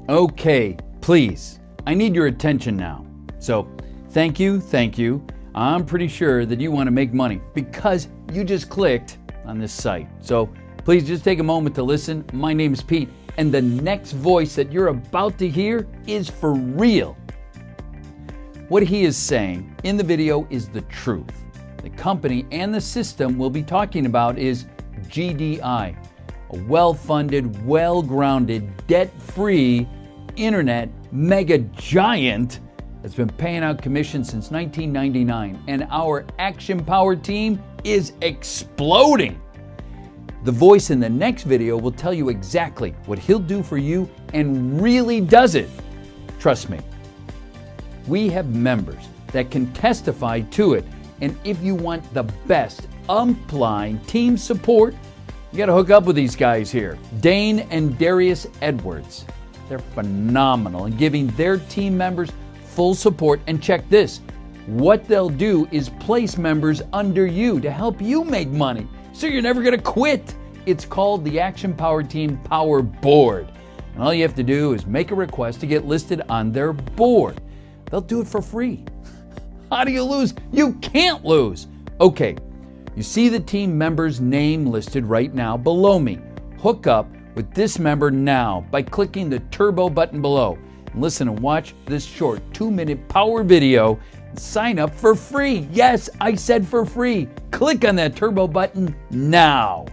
Okay, please, I need your attention now. So, thank you. I'm pretty sure that you want to make money because you just clicked on this site. So, please just take a moment to listen. My name is Pete, and the next voice that you're about to hear is for real. What he is saying in the video is the truth. The company and the system we'll be talking about is GDI, a well-funded, well-grounded, debt-free internet mega giant that's been paying out commissions since 1999, and our Action Power team is exploding. The voice in the next video will tell you exactly what he'll do for you and really does it. Trust me. We have members that can testify to it, and if you want the best upline team support, you got to hook up with these guys here, Dane and Darius Edwards. They're phenomenal in giving their team members full support. And check this, what they'll do is place members under you to help you make money, so you're never going to quit. It's called the Action Power Team Power Board. And all you have to do is make a request to get listed on their board. They'll do it for free. How do you lose? You can't lose. Okay, you see the team member's name listed right now below me. Hook up with this member now by clicking the turbo button below. And listen and watch this short 2-minute power video and sign up for free. Yes, I said for free. Click on that turbo button now.